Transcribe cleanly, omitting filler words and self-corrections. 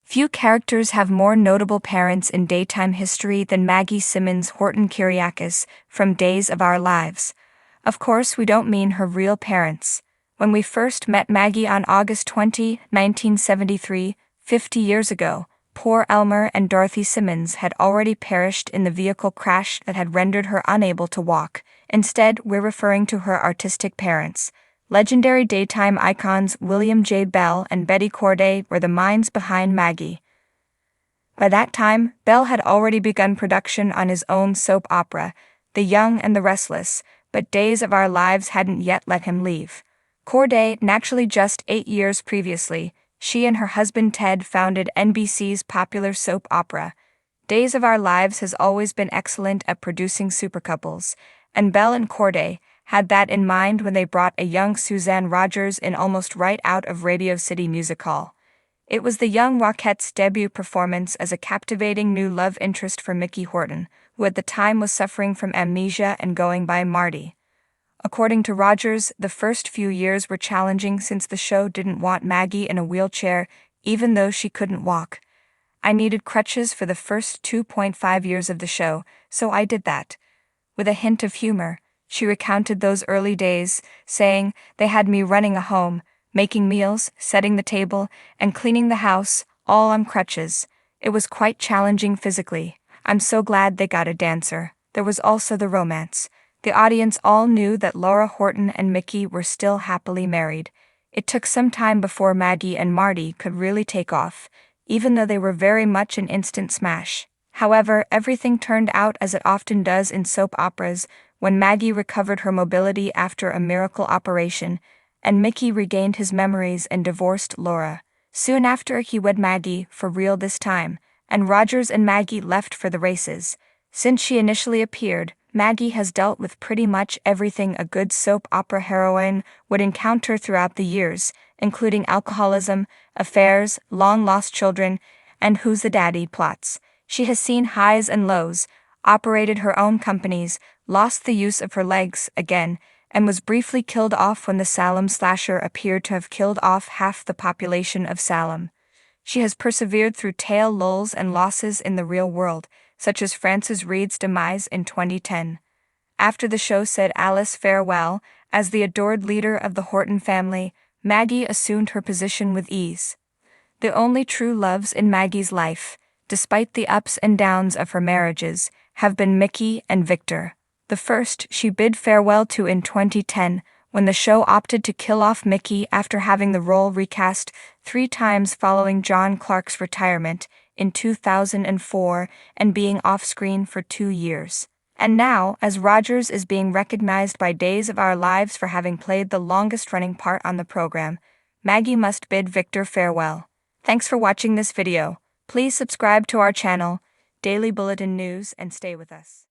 Few characters have more notable parents in daytime history than Maggie Simmons Horton Kyriakis from Days of Our Lives. Of course, we don't mean her real parents. When we first met Maggie on August 20, 1973, 50 years ago, poor Elmer and Dorothy Simmons had already perished in the vehicle crash that had rendered her unable to walk. Instead, we're referring to her artistic parents. Legendary daytime icons William J. Bell and Betty Corday were the minds behind Maggie. By that time, Bell had already begun production on his own soap opera, The Young and the Restless, but Days of Our Lives hadn't yet let him leave. Corday, naturally just 8 years previously, she and her husband Ted founded NBC's popular soap opera. Days of Our Lives has always been excellent at producing supercouples, and Bell and Corday had that in mind when they brought a young Suzanne Rogers in almost right out of Radio City Music Hall. It was the young Rockettes' debut performance as a captivating new love interest for Mickey Horton, who at the time was suffering from amnesia and going by Marty. According to Rogers, the first few years were challenging since the show didn't want Maggie in a wheelchair, even though she couldn't walk. I needed crutches for the first 2.5 years of the show, so I did that. With a hint of humor, she recounted those early days, saying, "They had me running a home, making meals, setting the table, and cleaning the house, all on crutches. It was quite challenging physically. I'm so glad they got a dancer." There was also the romance. The audience all knew that Laura Horton and Mickey were still happily married. It took some time before Maggie and Marty could really take off, even though they were very much an instant smash. However, everything turned out as it often does in soap operas when Maggie recovered her mobility after a miracle operation, and Mickey regained his memories and divorced Laura. Soon after, he wed Maggie, for real this time, and Rogers and Maggie left for the races. Since she initially appeared, Maggie has dealt with pretty much everything a good soap opera heroine would encounter throughout the years, including alcoholism, affairs, long-lost children, and who's the daddy plots. She has seen highs and lows, operated her own companies, lost the use of her legs again, and was briefly killed off when the Salem slasher appeared to have killed off half the population of Salem. She has persevered through tail lulls and losses in the real world, such as Frances Reed's demise in 2010. After the show said Alice farewell, as the adored leader of the Horton family, Maggie assumed her position with ease. The only true loves in Maggie's life, despite the ups and downs of her marriages, have been Mickey and Victor. The first she bid farewell to in 2010, when the show opted to kill off Mickey after having the role recast 3 times following John Clark's retirement in 2004 and being off-screen for 2 years. And now, as Rogers is being recognized by Days of Our Lives for having played the longest-running part on the program, Maggie must bid Victor farewell. Thanks for watching this video. Please subscribe to our channel, Daily Bulletin News, and stay with us.